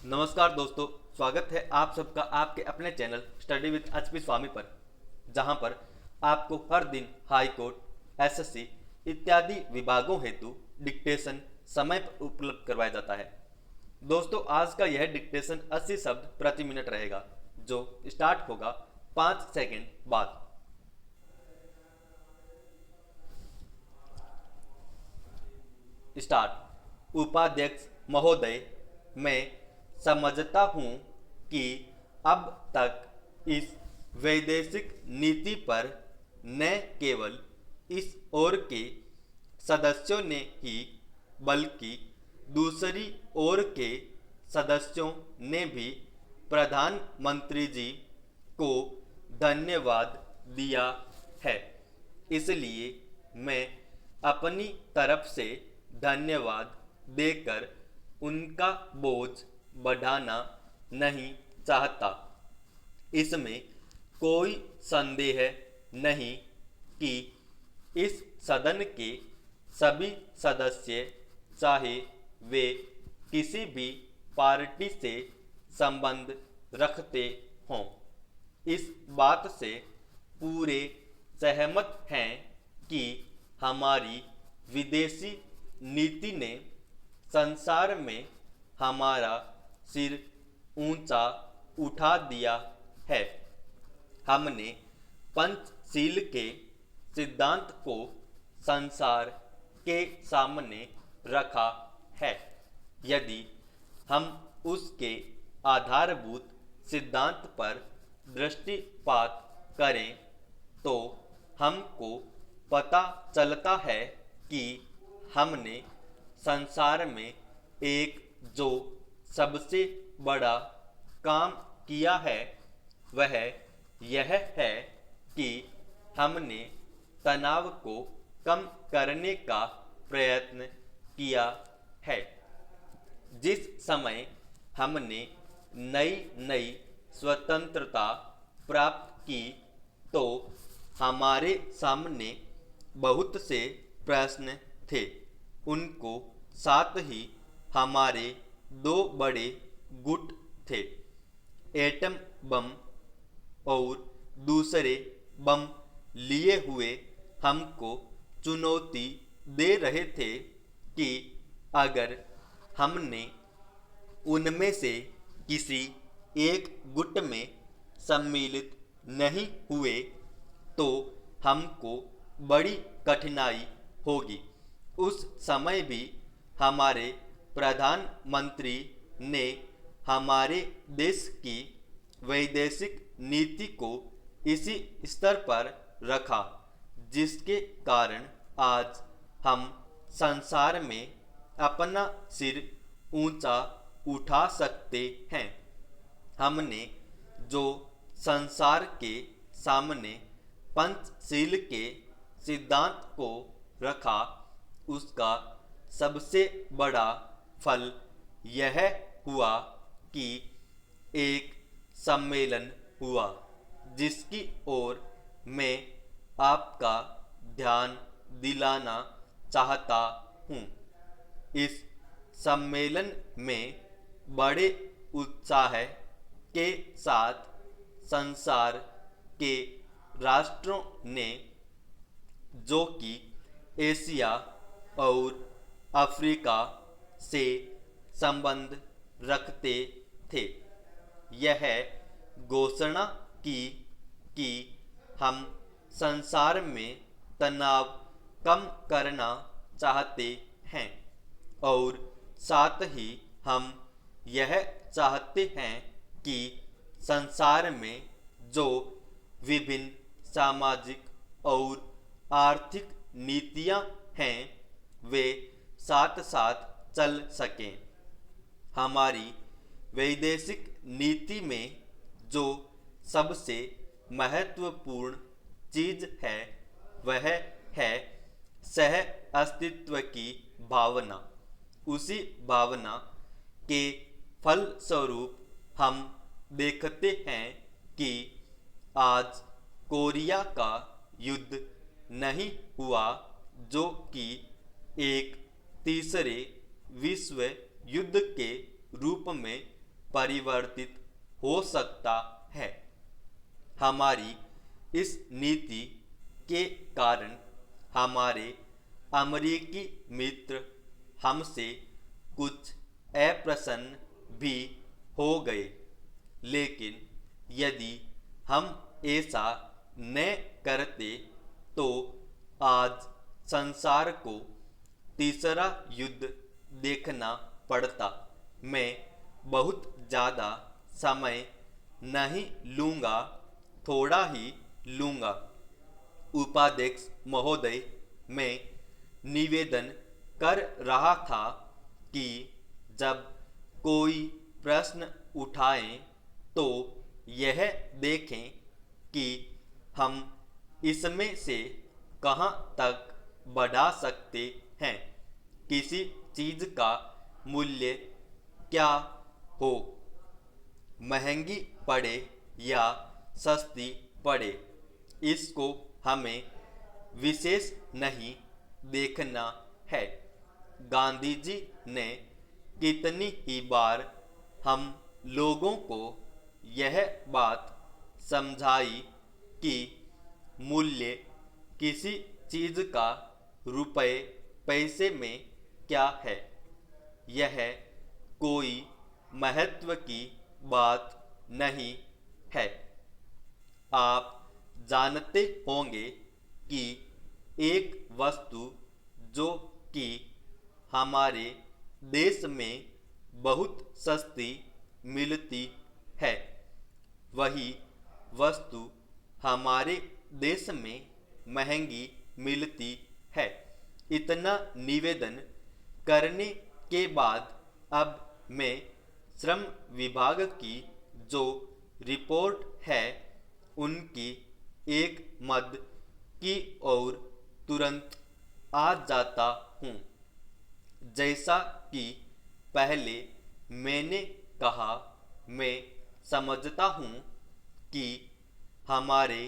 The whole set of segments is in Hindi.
नमस्कार दोस्तों, स्वागत है आप सबका आपके अपने चैनल स्टडी विद एचपी स्वामी पर, जहां पर आपको हर दिन हाई कोर्ट, एसएससी इत्यादि विभागों हेतु डिक्टेशन समय पर उपलब्ध करवाया जाता है। दोस्तों, आज का यह डिक्टेशन 80 शब्द प्रति मिनट रहेगा, जो स्टार्ट होगा 5 सेकंड बाद। स्टार्ट। उपाध्यक्ष महोदय, मैं समझता हूँ कि अब तक इस वैदेशिक नीति पर न केवल इस ओर के सदस्यों ने ही बल्कि दूसरी ओर के सदस्यों ने भी प्रधानमंत्री जी को धन्यवाद दिया है। इसलिए मैं अपनी तरफ से धन्यवाद देकर उनका बोझ बढ़ाना नहीं चाहता। इसमें कोई संदेह नहीं कि इस सदन के सभी सदस्य, चाहे वे किसी भी पार्टी से संबंध रखते हों, इस बात से पूरे सहमत हैं कि हमारी विदेशी नीति ने संसार में हमारा सिर ऊंचा उठा दिया है। हमने पंचशील के सिद्धांत को संसार के सामने रखा है। यदि हम उसके आधारभूत सिद्धांत पर दृष्टिपात करें तो हमको पता चलता है कि हमने संसार में एक जो सबसे बड़ा काम किया है वह यह है कि हमने तनाव को कम करने का प्रयत्न किया है। जिस समय हमने नई नई स्वतंत्रता प्राप्त की तो हमारे सामने बहुत से प्रश्न थे। उनको साथ ही हमारे दो बड़े गुट थे, एटम बम और दूसरे बम लिए हुए हमको चुनौती दे रहे थे कि अगर हमने उनमें से किसी एक गुट में सम्मिलित नहीं हुए तो हमको बड़ी कठिनाई होगी। उस समय भी हमारे प्रधानमंत्री ने हमारे देश की वैदेशिक नीति को इसी स्तर पर रखा, जिसके कारण आज हम संसार में अपना सिर ऊंचा उठा सकते हैं। हमने जो संसार के सामने पंचशील के सिद्धांत को रखा, उसका सबसे बड़ा फल यह हुआ कि एक सम्मेलन हुआ, जिसकी ओर मैं आपका ध्यान दिलाना चाहता हूँ। इस सम्मेलन में बड़े उत्साह के साथ संसार के राष्ट्रों ने, जो कि एशिया और अफ्रीका से संबंध रखते थे, यह घोषणा की कि हम संसार में तनाव कम करना चाहते हैं और साथ ही हम यह चाहते हैं कि संसार में जो विभिन्न सामाजिक और आर्थिक नीतियां हैं वे साथ साथ चल सकें। हमारी वैदेशिक नीति में जो सबसे महत्वपूर्ण चीज है वह है सह अस्तित्व की भावना। उसी भावना के फलस्वरूप हम देखते हैं कि आज कोरिया का युद्ध नहीं हुआ, जो कि एक तीसरे विश्व युद्ध के रूप में परिवर्तित हो सकता है। हमारी इस नीति के कारण हमारे अमेरिकी मित्र हमसे कुछ अप्रसन्न भी हो गए, लेकिन यदि हम ऐसा न करते तो आज संसार को तीसरा युद्ध देखना पड़ता। मैं बहुत ज़्यादा समय नहीं लूँगा, थोड़ा ही लूँगा। उपाध्यक्ष महोदय, मैं निवेदन कर रहा था कि जब कोई प्रश्न उठाएं तो यह देखें कि हम इसमें से कहाँ तक बढ़ा सकते हैं। किसी चीज़ का मूल्य क्या हो, महंगी पड़े या सस्ती पड़े, इसको हमें विशेष नहीं देखना है। गांधी जी ने कितनी ही बार हम लोगों को यह बात समझाई कि मूल्य किसी चीज़ का रुपए पैसे में क्या है, यह कोई महत्व की बात नहीं है। आप जानते होंगे कि एक वस्तु जो कि हमारे देश में बहुत सस्ती मिलती है, वही वस्तु हमारे देश में महंगी मिलती है। इतना निवेदन करने के बाद अब मैं श्रम विभाग की जो रिपोर्ट है उनकी एक मद की ओर तुरंत आ जाता हूँ। जैसा कि पहले मैंने कहा, मैं समझता हूँ कि हमारे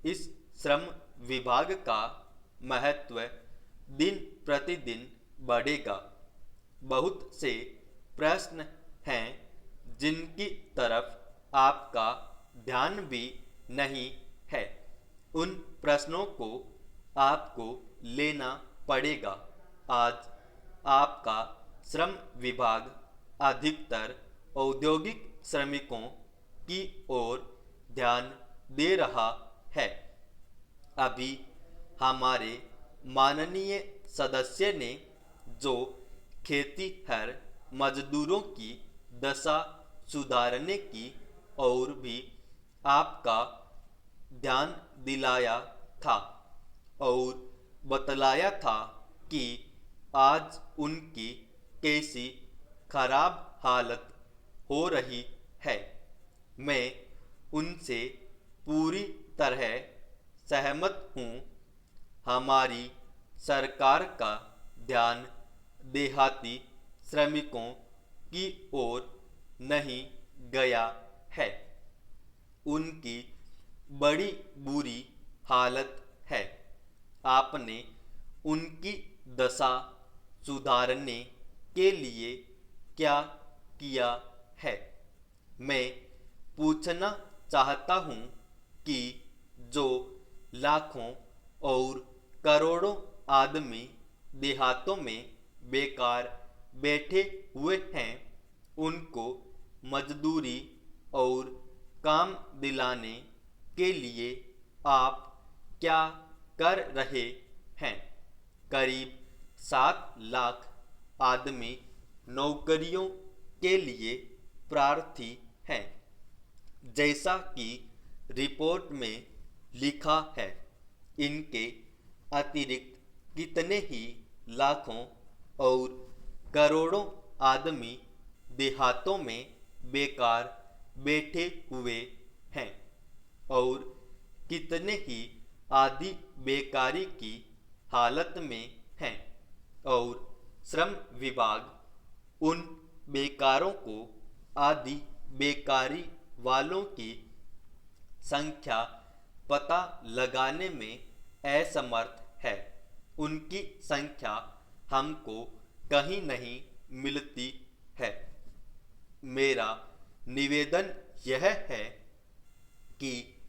इस श्रम विभाग का महत्व दिन प्रतिदिन बढ़ेगा। बहुत से प्रश्न हैं जिनकी तरफ आपका ध्यान भी नहीं है। उन प्रश्नों को आपको लेना पड़ेगा। आज आपका श्रम विभाग अधिकतर औद्योगिक श्रमिकों की ओर ध्यान दे रहा है। अभी हमारे माननीय सदस्य ने जो खेतीहर मजदूरों की दशा सुधारने की ओर भी आपका ध्यान दिलाया था और बतलाया था कि आज उनकी कैसी खराब हालत हो रही है। मैं उनसे पूरी तरह सहमत हूँ। हमारी सरकार का ध्यान देहाती श्रमिकों की ओर नहीं गया है। उनकी बड़ी बुरी हालत है। आपने उनकी दशा सुधारने के लिए क्या किया है? मैं पूछना चाहता हूँ कि जो लाखों और करोड़ों आदमी देहातों में बेकार बैठे हुए हैं, उनको मजदूरी और काम दिलाने के लिए आप क्या कर रहे हैं? करीब 7 लाख आदमी नौकरियों के लिए प्रार्थी हैं। जैसा कि रिपोर्ट में लिखा है, इनके अतिरिक्त कितने ही लाखों और करोड़ों आदमी देहातों में बेकार बैठे हुए हैं और कितने ही आधी बेकारी की हालत में हैं और श्रम विभाग उन बेकारों को आधी बेकारी वालों की संख्या पता लगाने में असमर्थ है। उनकी संख्या हमको कहीं नहीं मिलती है। मेरा निवेदन यह है कि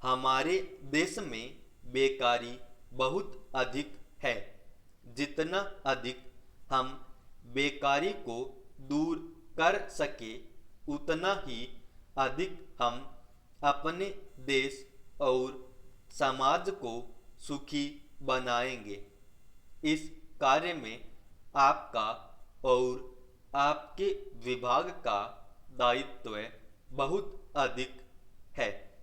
हमारे देश में बेकारी बहुत अधिक है। जितना अधिक हम बेकारी को दूर कर सके उतना ही अधिक हम अपने देश और समाज को सुखी बनाएंगे। इस कार्य में आपका और आपके विभाग का दायित्व बहुत अधिक है।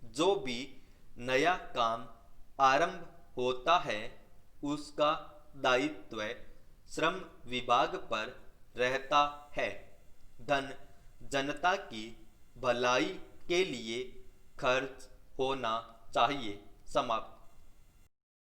जो भी नया काम आरंभ होता है उसका दायित्व श्रम विभाग पर रहता है। धन जनता की भलाई के लिए खर्च होना चाहिए। समाप्त।